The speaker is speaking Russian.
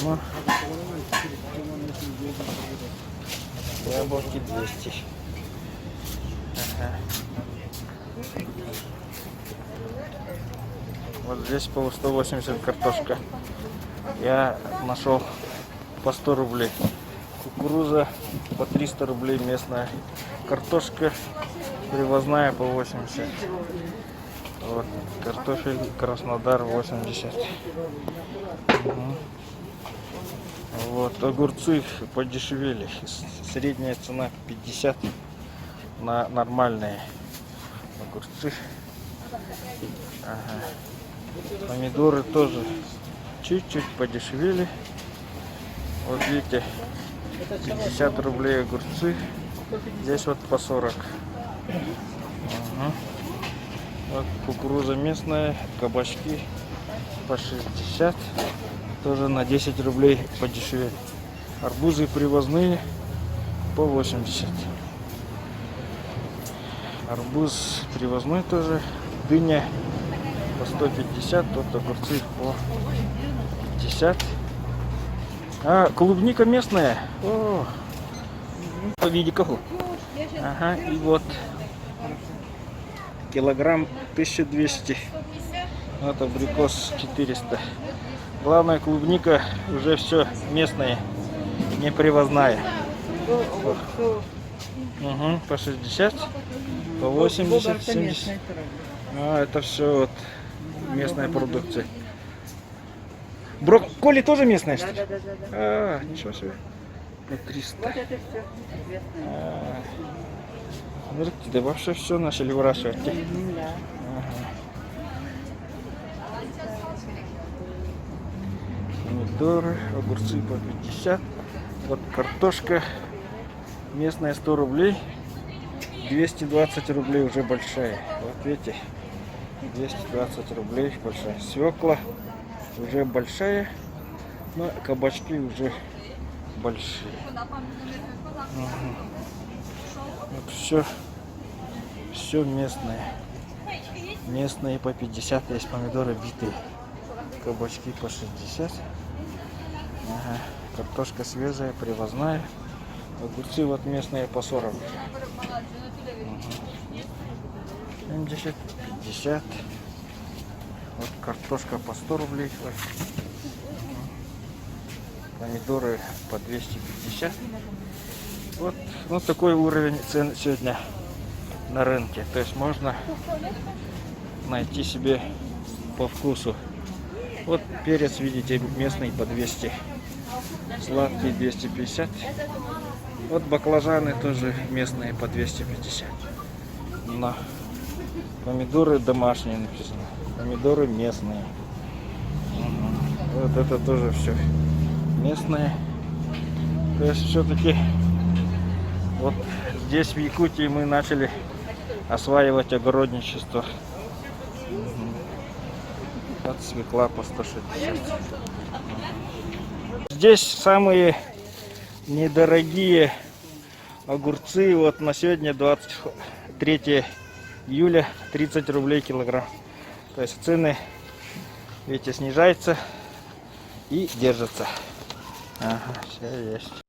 Ну, яблоки 200. Ага. Вот здесь по 180 картошка. Я нашел по 100 рублей. Кукуруза по 300 рублей местная. Картошка привозная по 80. Вот картофель Краснодар 80. Угу. Вот огурцы подешевели. Средняя цена 50 на нормальные огурцы. Ага. Помидоры тоже чуть-чуть подешевели. Вот видите, 50 рублей огурцы. Здесь вот по 40. Ага. Вот кукуруза местная, кабачки по 60. Тоже на 10 рублей подешевели. Арбузы привозные по 80. Арбуз привозной тоже. Дыня по 150. Тут огурцы по 50. А клубника местная. О, по виде кого? Ага, и вот килограмм 1200. Вот абрикос 400. Главное, клубника уже все местная, не привозная. Угу, по 60, по 80, 70. А, это все вот местная продукция. Брокколи тоже местная, что ли? Да. А, ничего себе. По 300. Вот это все местное. Смотрите, да вообще все начали выращивать. Да. Ага. Помидоры, огурцы по 50. Вот картошка местная 100 рублей. 220 рублей уже большая. Вот видите, 220 рублей большая. Свекла уже большая, но кабачки уже большие. Угу. Вот все местное. Местные по 50 есть, помидоры битые. Кабачки по 60. Ага. Картошка свежая, привозная. Огурцы вот местные по 40. Угу. 70, 50. Вот картошка по 100 рублей. Помидоры по 250. Вот такой уровень цен сегодня на рынке. То есть можно найти себе по вкусу. Вот перец, видите, местный по 200. Сладкий 250. Вот баклажаны тоже местные по 250. Но помидоры домашние написано. Помидоры местные. Угу. Вот это тоже все местное. То есть все-таки вот здесь в Якутии мы начали осваивать огородничество. Угу. Вот свекла по 160. Здесь самые недорогие огурцы. Вот на сегодня 23 июля 30 рублей килограмм. То есть цены, видите, снижаются и держатся. Ага, все есть.